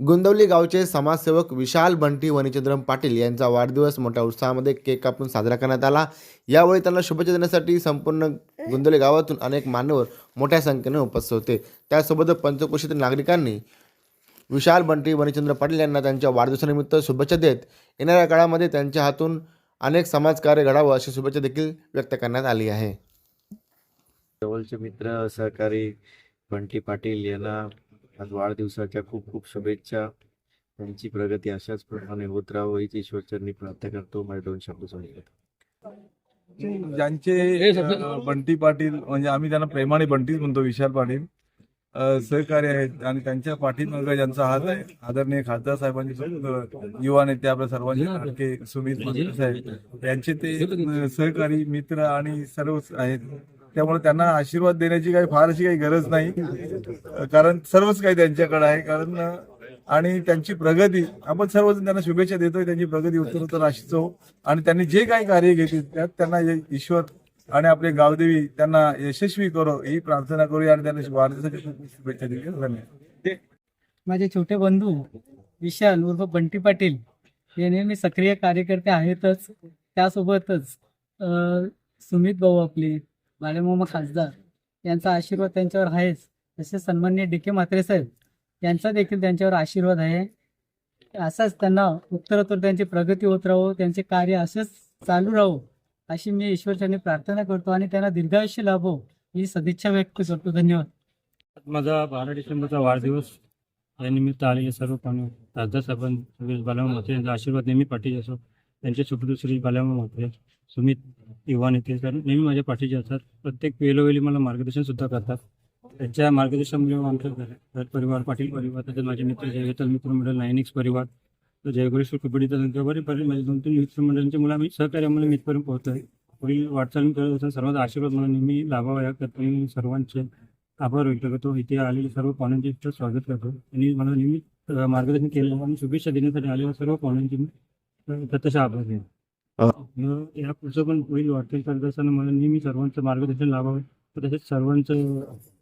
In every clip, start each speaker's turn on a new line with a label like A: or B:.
A: गोंदवली गावचे समाजसेवक विशाल बंटी वनिचंद्र पाटील यांचा वाढदिवस मोठ्या उत्साहामध्ये केक कापून साजरा करण्यात आला। यावेळी त्यांना शुभेच्छा देण्यासाठी संपूर्ण गोंदवली गावातून अनेक मान्यवर मोठ्या संख्येने उपस्थित होते। त्यासोबत पंचक्रोशीतील नागरिकांनी विशाल बंटी वनिचंद्र पाटील यांना त्यांच्या वाढदिवसानिमित्त शुभेच्छा देत येणाऱ्या काळामध्ये त्यांच्या हातून अनेक समाजकार्य घडावं अशी शुभेच्छा देखील व्यक्त करण्यात आली आहे।
B: जवळचे मित्र सहकारी बंटी पाटील यांना आज वाढदिवसाच्या खूप खूप शुभेच्छा। त्यांची प्रगती अशाच प्रमाणे होत राहावं हीच ईश्वरचरणी प्रार्थना करतो। माझे 2 शब्द सांगितले।
C: ज्यांचे बंटी पाटील म्हणजे आम्ही त्यांना प्रेमाने बंटीच म्हणतो, विशाल पाटील सहकारी आहेत आणि त्यांच्या पाठीमागे ज्यांचा हात आहे आदरणीय खासदार साहेबांचे युवा नेते आपल्या सर्वांचे लाडके सुमित मंत्री साहेब यांचे ते सहकारी मित्र आणि सर्व आहेत। त्यामुळे त्यांना आशीर्वाद देण्याची फार अशी काही गरज नाही, कारण सर्वच काही त्यांच्याकडे आहे। कारण आणि त्यांची प्रगती आपण सर्वजण त्यांना शुभेच्छा देतोय। त्यांची प्रगती उत्तरोत्तर अशीच हो आणि त्यांनी जे काही कार्य घेतले त्यात त्यांना ईश्वर आणि आपले गावदेवी त्यांना यशस्वी करो ही प्रार्थना करूया आणि त्यांना वाढदिवसाच्या शुभेच्छा देऊया। धन्यवाद।
D: माझे छोटे बंधू विशाल उर्फ बंटी पाटील हे नेहमी सक्रिय कार्यकर्ते आहेतच, त्यासोबतच सुमित भाऊ आपले बालेमामा खासदार यांचा आशीर्वाद त्यांच्यावर आहेच, तसेच सन्माननीय डी.के. म्हात्रे साहेब यांचा देखील त्यांच्यावर आशीर्वाद आहे। असाच त्यांना उत्तरोत्तर त्यांची प्रगती होत राहो, त्यांचे कार्य असंच चालू राहो अशी मी ईश्वरचरणी प्रार्थना करतो आणि त्यांना दीर्घायुष्य लाभो ही सदिच्छा व्यक्त करतो। धन्यवाद।
E: माझा 12 डिसेंबरचा वाढदिवस या निमित्त आलेले सर्व पाहुणे खासदार साहेबांचे बालेमामा म्हात्रे यांचा आशीर्वाद नेहमी पाठीशी असो। त्यांचे सुपुत्र श्री बालेमामा म्हात्रे सुमित युवा नेते तर नेहमी माझ्या पाठीचे असतात। प्रत्येक वेळोवेळी मला मार्गदर्शन सुद्धा करतात। त्यांच्या मार्गदर्शनामुळे आमचं घर परिवार पाटील परिवार तसेच माझे मित्र जयतल मित्रमंडळ 9X परिवार जयगुरेश्वर कबड्डीचा बरे माझे 2-3 मित्रमंडळांच्या मुलं आम्ही सहकार्यामुळे मीतपर्यंत पोहोचतोय। पुढील वाटचाल करत असताना सर्वांचा आशीर्वाद मला नेहमी लाभावा याकरता मी सर्वांचे आभार व्यक्त करतो। इथे आलेले सर्व पाहुण्यांचे स्वागत करतो आणि मला नेहमी मार्गदर्शन केलं आणि शुभेच्छा देण्यासाठी आलेल्या सर्व पाहुण्यांचे मी प्रत्यक्ष आभार देतो। या पुढचं पण होईल वाटचाल करत असताना मला नेहमी सर्वांचं मार्गदर्शन लाभावं तसेच सर्वांचं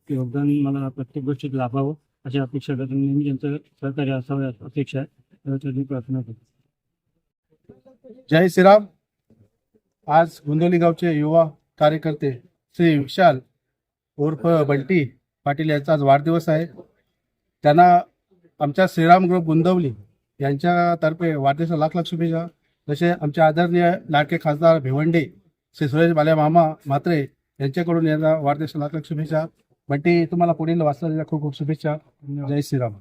E: योगदान मला प्रत्येक गोष्टीत लाभावं अशी अपेक्षा करतो। नेहमी त्यांचं सहकार्य असावं अपेक्षा आहे, मी प्रार्थना करतो।
F: जय श्रीराम। आज गोंदवली गावचे युवा कार्यकर्ते श्री विशाल उर्फ बंटी पाटील यांचा आज वाढदिवस आहे। त्यांना आमच्या श्रीराम ग्रुप गोंदवली यांच्यातर्फे वाढदिवसाला लाख लाख शुभेच्छा। जसे आमचे आदरणीय लाडके खासदार भिवंडी श्री सुरेश बालेमामा म्हात्रे यांच्याकडून यांना वाढदिवसाला लाख लाख शुभेच्छा। बंटी तुम्हाला पुढील वाटचालीला खूप खूप शुभेच्छा। जय श्रीराम।